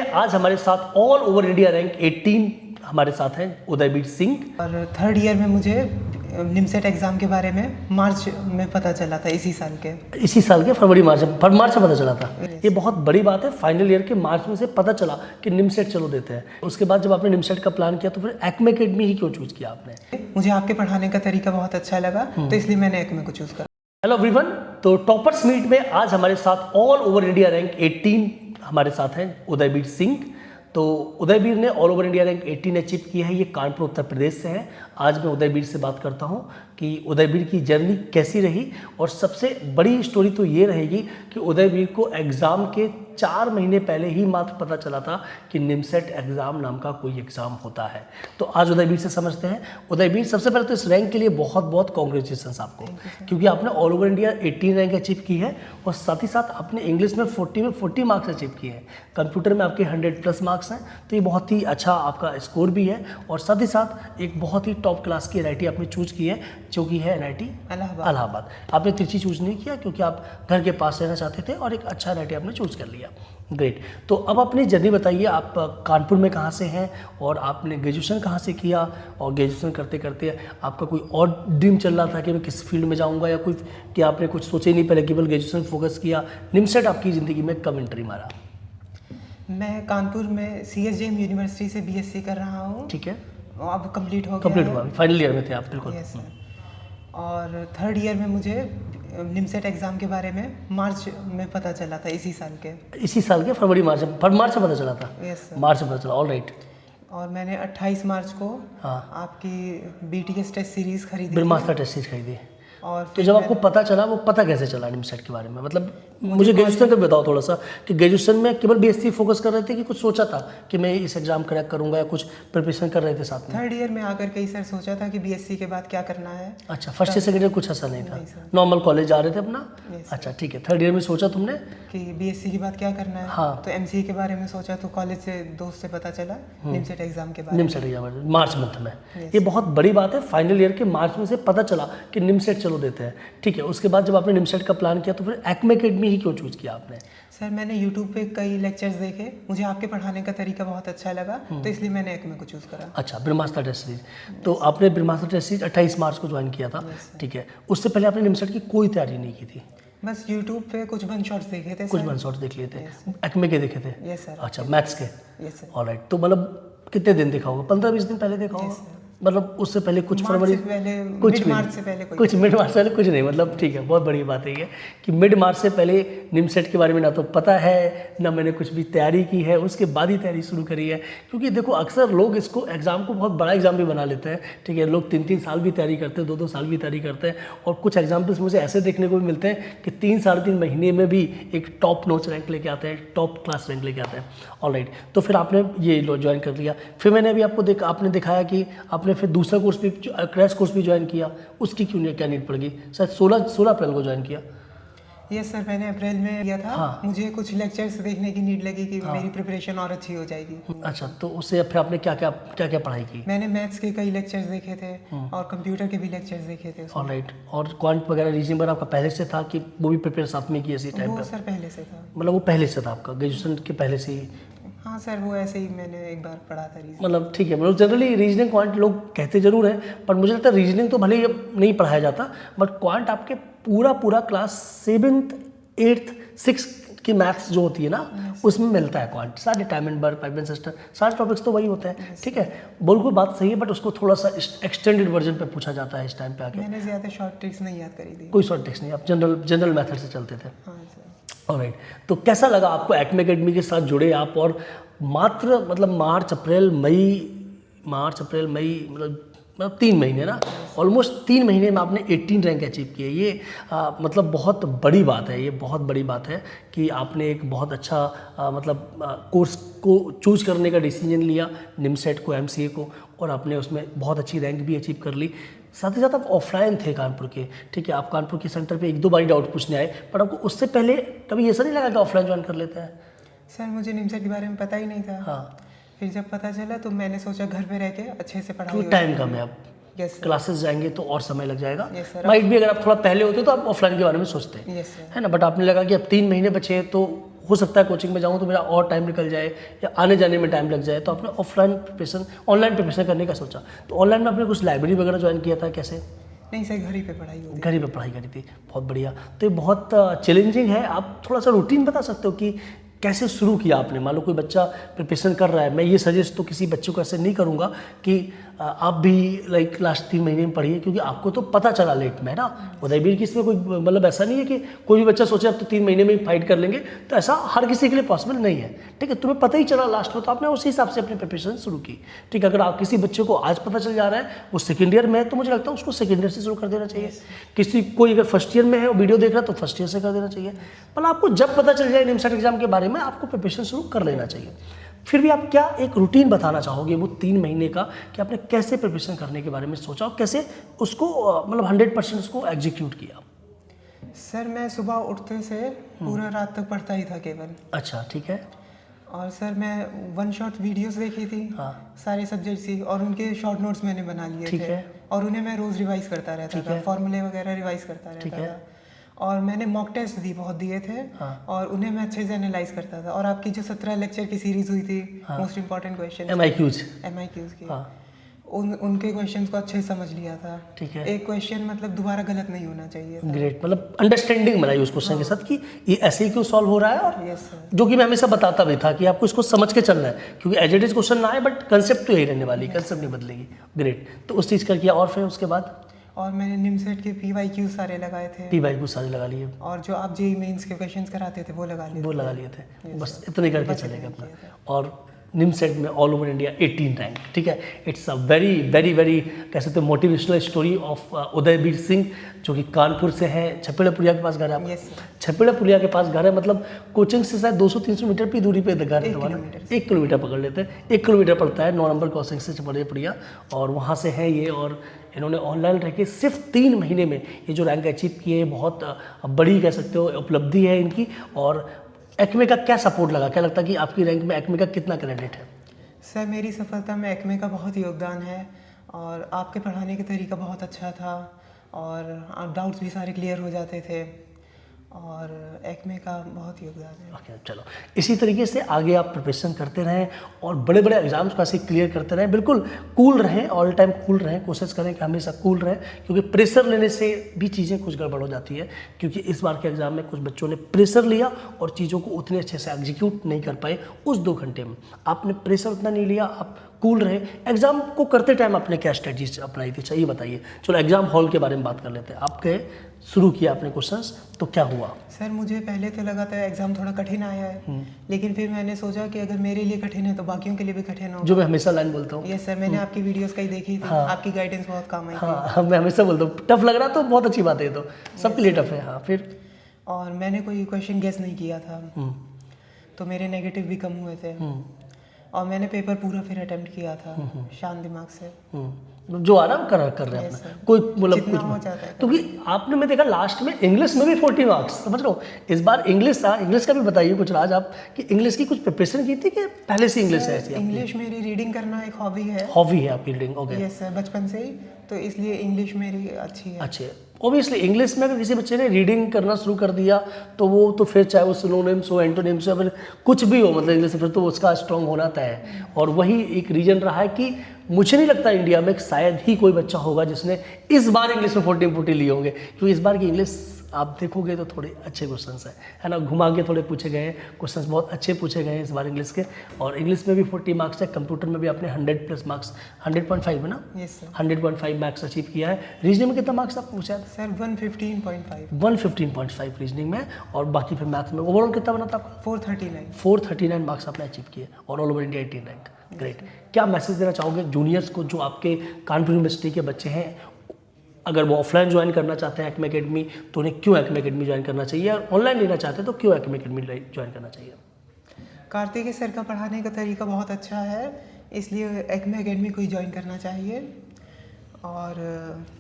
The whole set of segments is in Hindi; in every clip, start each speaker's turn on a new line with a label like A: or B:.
A: में आज हमारे साथ ऑल ओवर इंडिया रैंक 18 हमारे साथ हैं उदयवीर सिंह।
B: और थर्ड ईयर में मुझे निमसेट एग्ज़ाम के बारे में मार्च में पता चला था, इसी साल के
A: फरवरी मार्च में पता चला था। ये बहुत बड़ी बात है, फाइनल ईयर के मार्च में से पता चला कि निमसेट चलो देते हैं। उसके बाद जब आपने निमसेट का प्लान किया तो फिर एक्मे अकेडमी ही क्यों चूज़ किया आपने?
B: मुझे आपके पढ़ाने का तरीका बहुत अच्छा लगा, तो इसलिए मैंने एक्मे को चूज़ करा।
A: हेलो एवरीवन, तो टॉपर्स मीट में आज हमारे साथ ऑल ओवर इंडिया रैंक 18 हमारे साथ हैं उदयवीर सिंह। तो उदयवीर ने all over India rank 18 achieve किया है। ये कानपुर उत्तर प्रदेश से है। आज मैं उदयवीर से बात करता हूँ कि उदयवीर की जर्नी कैसी रही, और सबसे बड़ी स्टोरी तो ये रहेगी कि उदयवीर को एग्ज़ाम के 4 महीने पहले ही मात्र पता चला था कि निमसेट एग्ज़ाम नाम का कोई एग्ज़ाम होता है। तो आज उदयवीर से समझते हैं। उदयवीर, सबसे पहले तो इस रैंक के लिए बहुत बहुत कॉन्ग्रेचुलेशन आपको, क्योंकि आपने all over India 18 rank achieve की है, और साथ ही साथ आपने इंग्लिश में 40 मार्क्स अचीव किए हैं। कंप्यूटर में आपके 100+ मार्क्स हैं, तो ये बहुत ही अच्छा आपका स्कोर भी है। और साथ ही साथ एक बहुत ही टॉप क्लास की NIT आपने चूज़ की है, जो कि है NIT इलाहाबाद। आपने तिरछी चूज़ नहीं किया क्योंकि आप घर के पास रहना चाहते थे, और एक अच्छा NIT आपने चूज़ कर लिया। ग्रेट। तो अब अपनी जर्नी बताइए, आप कानपुर में कहाँ से हैं और आपने ग्रेजुएशन कहाँ से किया, और ग्रेजुएशन करते करते आपका कोई और ड्रीम चल रहा था कि मैं किस फील्ड में जाऊँगा, या कोई कि आपने कुछ सोचे नहीं, पहले केवल ग्रेजुएशन फोकस किया? निमसेट आपकी ज़िंदगी में कब एंट्री मारा?
B: मैं कानपुर में CSJM यूनिवर्सिटी से BSc कर रहा हूँ।
A: ठीक है,
B: अब कंप्लीट हो गया है।
A: फाइनल ईयर में थे आप? बिल्कुल।
B: Yes sir. और थर्ड ईयर में मुझे निमसेट एग्ज़ाम के बारे में मार्च में पता चला था, इसी साल के
A: फरवरी मार्च में पता चला था।
B: Yes sir.
A: मार्च में पता चला, ऑल राइट।
B: और मैंने 28 मार्च को आपकी BTS टेस्ट सीरीज़ खरीदी,
A: ब्रह्मास्त्र टेस्ट सीरीज खरीदी।
B: और
A: तो जब आपको पता चला, वो पता कैसे चला निमसेट के बारे में? मतलब मुझे ग्रेजुएशन का बताओ थोड़ा सा, कि ग्रेजुएशन में केवल BSc फोकस कर रहे थे कि कुछ सोचा था कि मैं इस एग्जाम क्रैक करूंगा, या कुछ प्रिपरेशन कर रहे थे साथ में?
B: थर्ड ईयर में आकर के ही सर सोचा था कि BSc के बाद क्या करना है।
A: अच्छा, फर्स्ट ईयर सेकंड ईयर कुछ ऐसा नहीं था, नॉर्मल कॉलेज जा रहे थे अपना? अच्छा ठीक है। थर्ड ईयर में सोचा तुमने
B: कि BSc के बाद क्या करना है?
A: हाँ।
B: तो MCA के बारे में सोचा, तो कॉलेज से दोस्त से पता चला निमसेट एग्जाम के बारे में।
A: निमसेट एग्जाम मार्च मंथ में, ये बहुत बड़ी बात है। फाइनल ईयर के मार्च में से पता चला कि निमसेट चलो देते हैं। ठीक है, उसके बाद जब आपने निमसेट का प्लान किया तो फिर एक्मे अकेडमी ही क्यों चूज़ किया आपने?
B: सर, मैंने यूट्यूब पे कई लेक्चर्स देखे, मुझे आपके पढ़ाने का तरीका बहुत अच्छा लगा, तो इसलिए मैंने एक्मे को चूज़ करा।
A: अच्छा, ब्रह्मास्त्र टेस्ट सीरीज। तो आपने ब्रह्मास्त्र टेस्ट सीरीज 28 मार्च को ज्वाइन किया था। ठीक है, उससे पहले आपने निमसेट की कोई तैयारी नहीं की थी?
B: बस यूट्यूब पे कुछ वन शॉट्स देखे थे।
A: कुछ वन शॉट्स देख लिए थे। एक्मे के देखे थे?
B: Yes sir.
A: अच्छा, मैथ्स के?
B: Yes sir.
A: ऑलराइट। तो मतलब कितने दिन देखा होगा? 15-20 दिन पहले देखा होगा? मतलब उससे पहले कुछ फरवरी,
B: मिड मार्च से पहले
A: कुछ नहीं। मतलब ठीक है, बहुत बड़ी बात है ये कि मिड मार्च से पहले निमसेट के बारे में ना तो पता है, ना मैंने कुछ भी तैयारी की है, उसके बाद ही तैयारी शुरू करी है। क्योंकि देखो, अक्सर लोग इसको एग्ज़ाम को बहुत बड़ा एग्ज़ाम भी बना लेते हैं। ठीक है, लोग 3-3 साल भी तैयारी करते हैं, 2-2 साल भी तैयारी करते हैं, और कुछ एग्जाम्पल्स मुझे ऐसे देखने को भी मिलते हैं कि 3-3.5 महीने में भी एक टॉप नॉच रैंक लेके आते हैं, टॉप क्लास रैंक लेके आते हैं। ऑलराइट। तो फिर आपने ये ज्वाइन कर लिया। फिर मैंने अभी आपको आपने दिखाया कि आपने फिर दूसरा कोर्स भी, क्रैश कोर्स भी ज्वाइन किया। उसकी क्या नीड पड़ गई? शायद 16 अप्रैल को ज्वाइन किया।
B: यस सर, मैंने अप्रैल में किया था।
A: हाँ।
B: मुझे कुछ लेक्चर्स देखने की नीड लगी कि मेरी प्रिपरेशन और अच्छी हो जाएगी।
A: अच्छा, तो उससे फिर आपने क्या क्या पढ़ाई की?
B: मैंने मैथ्स के कई लेक्चर्स देखे थे, और कंप्यूटर के भी लेक्चर्स देखे थे।
A: ऑलराइट। और क्वांट वगैरह रीजनिंग वगैरह आपका पहले से था कि वो भी प्रिपेयर साथ में किया इसी टाइम
B: वो
A: पर?
B: सर पहले से था।
A: मतलब वो पहले से था आपका, ग्रेजुएशन के पहले से ही?
B: हाँ सर, वो ऐसे ही मैंने एक बार पढ़ा था रीजनिंग।
A: मतलब ठीक है, मतलब जनरली रीजनिंग क्वांट लोग कहते जरूर हैं, पर मुझे लगता है रीजनिंग तो भले ही अब नहीं पढ़ाया जाता, बट क्वांट आपके पूरा क्लास 7th 8th 6th की मैथ्स जो होती है ना, उसमें मिलता है क्वांट। सारे टाइम एंड बर्ग, पाइप एंड सिस्टम, सारे टॉपिक्स तो वही होते हैं। ठीक है, बिल्कुल बात सही है, बट उसको थोड़ा सा एक्सटेंडेड वर्जन पे पूछा जाता है इस टाइम पे आके।
B: मैंने ज़्यादा शॉर्ट ट्रिक्स नहीं याद करी थी।
A: कोई शॉर्ट ट्रिक्स नहीं, आप जनरल मेथड से चलते थे।
B: हाँ सर।
A: ऑलराइट। तो कैसा लगा आपको एक्मे अकेडमी के साथ जुड़े आप, और मात्र मतलब मार्च अप्रैल मई मतलब 3 महीने ना, ऑलमोस्ट 3 महीने में आपने 18 रैंक अचीव किए। ये मतलब बहुत बड़ी बात है। ये बहुत बड़ी बात है कि आपने एक बहुत अच्छा मतलब कोर्स को चूज करने का डिसीजन लिया, निमसेट को, MCA को, और आपने उसमें बहुत अच्छी रैंक भी अचीव कर ली। साथ ही साथ आप ऑफलाइन थे कानपुर के। ठीक है, आप कानपुर के सेंटर पे 1-2 बार डाउट पूछने आए, पर आपको उससे पहले कभी ऐसा नहीं लगा कि ऑफलाइन ज्वाइन कर लेते हैं?
B: सर, मुझे निमसेट के बारे में पता ही नहीं था।
A: हाँ।
B: फिर जब पता चला तो मैंने सोचा घर पे रह के अच्छे से पढ़ाई हो
A: टाइम कम है, अब
B: यस
A: क्लासेस जाएंगे तो और समय लग जाएगा।
B: Yes sir.
A: माइट भी अगर आप थोड़ा पहले होते तो आप ऑफलाइन के बारे में सोचते
B: यस सर।
A: है ना, बट आपने लगा कि अब 3 महीने बचे हैं तो हो सकता है कोचिंग में जाऊँ तो मेरा और टाइम निकल जाए या आने जाने में टाइम लग जाए, तो आपने ऑफलाइन प्रिपरेशन ऑनलाइन प्रिपरेशन करने का सोचा। तो ऑनलाइन में आपने कुछ लाइब्रेरी वगैरह ज्वाइन किया था, कैसे?
B: नहीं सर, घर ही पे पढ़ाई होती
A: घर ही पे पढ़ाई करी थी, बहुत बढ़िया। तो ये बहुत चैलेंजिंग है। आप थोड़ा सा रूटीन बता सकते हो कि कैसे शुरू किया आपने? मान लो कोई बच्चा प्रिपरेशन कर रहा है, मैं ये सजेस्ट तो किसी बच्चे को ऐसे नहीं करूँगा कि आप भी लाइक लास्ट 3 महीने में पढ़िए, क्योंकि आपको तो पता चला लेट में, है ना। उदयवीर की इसमें कोई मतलब ऐसा नहीं है कि कोई भी बच्चा सोचे अब तो 3 महीने में ही फाइट कर लेंगे, तो ऐसा हर किसी के लिए पॉसिबल नहीं है। ठीक है, तुम्हें पता ही चला लास्ट में, तो आपने उसी हिसाब से अपनी प्रिपरेशन शुरू की। ठीक है, अगर आप किसी बच्चे को आज पता चल जा रहा है वो सेकेंड ईयर में है, तो मुझे लगता है उसको सेकेंड ईयर से शुरू कर देना चाहिए। किसी कोई अगर फर्स्ट ईयर में है वो वीडियो देख रहा है तो फर्स्ट ईयर से कर देना चाहिए। मतलब आपको जब पता चल जाए निमसेट एग्जाम के बारे में, आपको प्रिपरेशन शुरू कर लेना चाहिए। फिर भी आप क्या एक रूटीन बताना चाहोगे वो 3 महीने का, कि आपने कैसे प्रिपरेशन करने के बारे में सोचा और कैसे उसको मतलब 100% उसको एग्जीक्यूट किया?
B: सर मैं सुबह उठते से पूरा रात तक पढ़ता ही था केवल।
A: अच्छा, ठीक है।
B: और सर मैं वन शॉट वीडियोस देखी थी,
A: हाँ।
B: सारे सब्जेक्ट्स की, और उनके शॉर्ट नोट्स मैंने बना लिए
A: ठीक
B: थे।
A: है।
B: और उन्हें मैं रोज़ रिवाइज करता रहता था, फॉर्मूले वगैरह रिवाइज करता
A: ठीक
B: रहता
A: है।
B: था। और मैंने मॉक टेस्ट भी बहुत दिए थे,
A: हाँ।
B: और उन्हें मैं अच्छे से एनालाइज करता था। और आपकी जो 17 लेक्चर की सीरीज हुई थी,
A: हाँ।
B: Most important question
A: MIQs।
B: MIQs की,
A: हाँ,
B: उनके क्वेश्चंस को अच्छे से समझ लिया था।
A: ठीक है।
B: एक क्वेश्चन मतलब दोबारा गलत नहीं होना चाहिए था।
A: ग्रेट, मतलब अंडरस्टैंडिंग बनाई उस क्वेश्चन के साथ कि ये ऐसे ही क्यों सॉल्व हो रहा है, और
B: यस सर।
A: जो कि मैं हमेशा बताता भी था कि आपको इसको समझ के चलना है, क्योंकि एज इट इज क्वेश्चन ना आए बट कंसेप्ट तो यही रहने वाली है, कंसेप्ट नहीं बदलेगी। ग्रेट, तो उस चीज़ का किया। और फिर उसके बाद
B: और मैंने निमसेट के PYQ सारे लगाए थे,
A: PYQ सारे लगा लिए,
B: और जो आप जेईई मेंस के क्वेश्चंस कराते थे वो लगा लिए
A: वो
B: थे।
A: लगा लिए थे, बस इतने करके
B: बस
A: चलेगा
B: इतना
A: अपना।
B: किया
A: और निमसेट में ऑल ओवर इंडिया 18 रैंक। ठीक है, it's a very very very कह सकते हैं motivational story of Udayveer Singh, जो कि कानपुर से है। छपेड़ापुरिया के पास घर है आपका?
B: Yes sir.
A: छपेड़ापुरिया के पास घर है, मतलब कोचिंग से शायद 200-300 मीटर की दूरी पे घर है
B: 1
A: तुम्हारा।
B: किलोमीटर।
A: 1 किलोमीटर पकड़ लेते हैं, 1 किलोमीटर पड़ता है 9 नंबर क्रॉसिंग से छपेड़ापुरिया, और वहाँ से है ये। और इन्होंने ऑनलाइन रह के सिर्फ 3 महीने में ये जो रैंक अचीव की है, बहुत बड़ी कह सकते हो उपलब्धि है इनकी। और एक्मे का क्या सपोर्ट लगा, क्या लगता है कि आपकी रैंक में एक्मे का कितना क्रेडिट है?
B: सर मेरी सफलता में एक्मे का बहुत योगदान है, और आपके पढ़ाने का तरीका बहुत अच्छा था, और डाउट्स भी सारे क्लियर हो जाते थे, और एक्मे का बहुत योगदान है।
A: ओके, चलो इसी तरीके से आगे आप प्रिपरेशन करते रहें और बड़े बड़े एग्जाम्स को ऐसे क्लियर करते रहें। बिल्कुल कूल रहें, ऑल टाइम कूल रहें, कोशिश करें कि हमेशा कूल रहें, क्योंकि प्रेशर लेने से भी चीज़ें कुछ गड़बड़ हो जाती है। क्योंकि इस बार के एग्जाम में कुछ बच्चों ने प्रेशर लिया और चीज़ों को उतने अच्छे से एग्जीक्यूट नहीं कर पाए उस 2 घंटे में। आपने प्रेशर उतना नहीं लिया, आप कूल रहे। एग्जाम को करते टाइम आपने क्या स्ट्रेटजी अपनाई थी, चाहिए बताइए। चलो एग्जाम हॉल के बारे में बात कर लेते हैं। आपके शुरू किया आपने क्वेश्चंस, तो क्या हुआ?
B: सर मुझे पहले तो लगा था एग्ज़ाम थोड़ा कठिन आया है, लेकिन फिर मैंने सोचा कि अगर मेरे लिए कठिन है तो बाकियों के लिए भी कठिन होगा।
A: जो मैं हमेशा लाइन बोलता हूँ।
B: यस सर, मैंने आपकी वीडियोस कहीं देखी थी।
A: हाँ।
B: आपकी गाइडेंस बहुत काम आई थी।
A: हाँ, मैं हमेशा बोलता हूँ टफ लग रहा तो बहुत अच्छी बात है, ये तो सबके लिए टफ है। हाँ, फिर
B: और मैंने कोई क्वेश्चन गेस नहीं किया था, तो मेरे नेगेटिव भी कम हुए थे, और मैंने पेपर पूरा फिर अटेम्प्ट किया था शांत दिमाग से।
A: जो आ रहा है कर रहे हैं
B: Yes,
A: अपना,
B: sir।
A: कोई मतलब
B: जितना हो
A: कुछ
B: जाता है।
A: क्योंकि आपने मैं देखा लास्ट में इंग्लिश में भी 40 मार्क्स, समझ रहे हो। इस बार इंग्लिश था, इंग्लिश का भी बताइए कुछ राज आप, कि इंग्लिश की कुछ प्रिपरेशन की थी कि पहले से इंग्लिश है ऐसी?
B: इंग्लिश मेरी रीडिंग करना एक हॉबी है।
A: हॉबी है आपकी रीडिंग? ओके,
B: यस सर, बचपन से ही, तो इसलिए इंग्लिश मेरी अच्छी है।
A: अच्छे। ऑब्वियसली इंग्लिश में अगर किसी बच्चे ने रीडिंग करना शुरू कर दिया तो वो तो फिर चाहे वो सिनोनिम्स हो, एंटोनिम्स हो, फिर कुछ भी हो, मतलब इंग्लिश से फिर तो उसका स्ट्रॉन्ग होना तय है। और वही एक रीजन रहा है कि मुझे नहीं लगता इंडिया में शायद ही कोई बच्चा होगा जिसने इस बार इंग्लिश में 40 लिए होंगे, क्योंकि इस बार की इंग्लिश आप देखोगे तो थोड़े अच्छे क्वेश्चंस हैं, है ना। घुमा के थोड़े पूछे गए हैं क्वेश्चंस, बहुत अच्छे पूछे गए हैं इस बार इंग्लिश के। और इंग्लिश में भी 40 मार्क्स है, कंप्यूटर में भी आपने 100+ मार्क्स, 100.5 है ना,
B: यस सर।
A: 100.5 मार्क्स अचीव किया है। रीजनिंग में कितना मार्क्स आपको पूछा है?
B: सर 115.5।
A: 115.5 रीजनिंग में, और बाकी फिर मैथ्स में ओवरऑल कितना बना था आपका?
B: 439।
A: 439 मार्क्स आपने अचीव किए और all over India 18 rank. Great. क्या मैसेज देना चाहोगे जूनियर्स को जो आपके कानपुर यूनिवर्सिटी के बच्चे हैं? अगर वो ऑफलाइन ज्वाइन करना चाहते हैं एक्मे अकेडमी, तो उन्हें क्यों एक्मे अकेडमी ज्वाइन करना चाहिए, और ऑनलाइन लेना चाहते हैं तो क्यों एक्मे अकेडमी ज्वाइन करना चाहिए?
B: कार्तिक सर का पढ़ाने का तरीका बहुत अच्छा है, इसलिए एक्मे अकेडमी को ही ज्वाइन करना चाहिए। और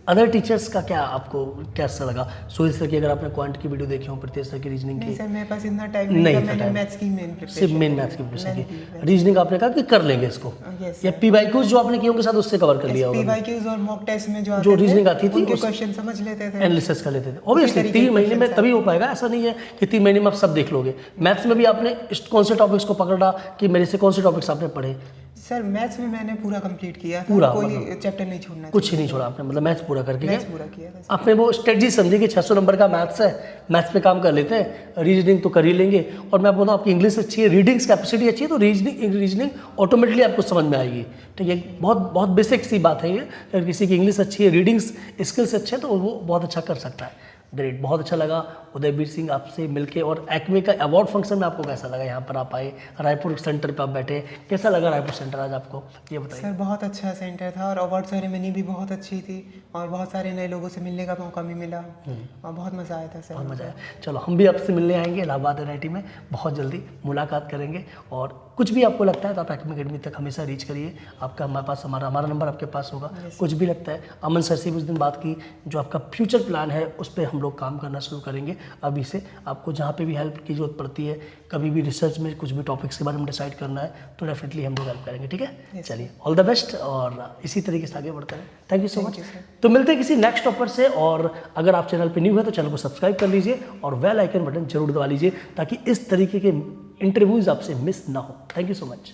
A: अदर टीचर्स का क्या आपको कैसा लगा? सुहेल सर की अगर आपने क्वांट की वीडियो देखी हो, प्रीतेश सर की रीजनिंग
B: नहीं
A: की,
B: सर, मेरे पास इतना टाइम नहीं था, मैंने मैथ्स की मेन
A: सिर्फ
B: प्रिपरेशन
A: मेन मैथ्स की प्रिपरेशन की। रीजनिंग आपने कहा कि कर लेंगे इसको,
B: यस
A: या पीवाईक्यूज जो आपने किए होंगे साथ उससे कवर कर लिया होगा,
B: पीवाईक्यूज और मॉक टेस्ट में जो
A: जो
B: आते थे,
A: रीजनिंग आती थी
B: उनके
A: उस
B: क्वेश्चन समझ लेते थे।
A: एनालिसिस कर लेते थे। ऑब्वियसली
B: तरीके
A: 3
B: के
A: महीने में
B: questions
A: तभी हो पाएगा, ऐसा नहीं है कि 3 महीने में आप सब देख लोगे। मैथ्स में भी आपने कौन से टॉपिक्स को पकड़ा कि मेरे से कौन से टॉपिक्स आपने पढ़े?
B: सर मैथ्स में मैंने पूरा कंप्लीट किया था,
A: पूरा,
B: कोई
A: मतलब
B: चैप्टर नहीं छोड़ना,
A: कुछ ही नहीं छोड़ा आपने, मतलब मैथ्स पूरा करके
B: मैथ्स
A: गए।
B: पूरा किया था।
A: आपने वो स्ट्रेटजी समझी कि 600 नंबर का मैथ्स है, मैथ्स पे काम कर लेते हैं, रीजनिंग तो कर ही लेंगे। और मैं बोलता हूँ आपकी इंग्लिश अच्छी है, रीडिंग्स कैपेसिटी अच्छी है, तो रीजनिंग ऑटोमेटिकली आपको समझ में आएगी। ठीक है, बहुत बहुत बेसिक सी बात है ये। अगर किसी की इंग्लिश अच्छी है, रीडिंग्स स्किल्स अच्छे हैं, तो वो बहुत अच्छा कर सकता है। ग्रेट, बहुत अच्छा लगा उदयवीर सिंह आपसे मिलके। और एक्मे का अवार्ड फंक्शन में आपको कैसा लगा? यहाँ पर आप आए, रायपुर सेंटर पे आप बैठे, कैसा लगा रायपुर सेंटर आज आपको, ये बताइए।
B: सर बहुत अच्छा सेंटर था और अवार्ड सेरेमनी भी बहुत अच्छी थी और बहुत सारे नए लोगों से मिलने का मौका भी मिला और बहुत मज़ा आया था सर।
A: बहुत मज़ा आया। चलो हम भी आपसे मिलने आएंगे इलाहाबाद NIT में, बहुत जल्दी मुलाकात करेंगे। और कुछ भी आपको लगता है तो आप एक्मे अकेडमी तक हमेशा रीच करिए। आपका हमारे पास हमारा नंबर आपके पास होगा। कुछ भी लगता है, अमन सर से भी उस दिन बात की, जो आपका फ्यूचर प्लान है उस पर हम लोग काम करना शुरू करेंगे अभी से। आपको जहाँ पे भी हेल्प की जरूरत पड़ती है, कभी भी रिसर्च में कुछ भी टॉपिक्स के बारे में डिसाइड करना है, तो डेफिनेटली हम लोग हेल्प करेंगे। ठीक है, चलिए ऑल द बेस्ट और इसी तरीके से आगे बढ़ते रहें। Thank you so much. तो मिलते हैं किसी नेक्स्ट टॉपर से। और अगर आप चैनल पे न्यू है तो चैनल को सब्सक्राइब कर लीजिए और बेल आइकन बटन जरूर दबा लीजिए, ताकि इस तरीके के इंटरव्यूज आपसे मिस ना हो। Thank you so much.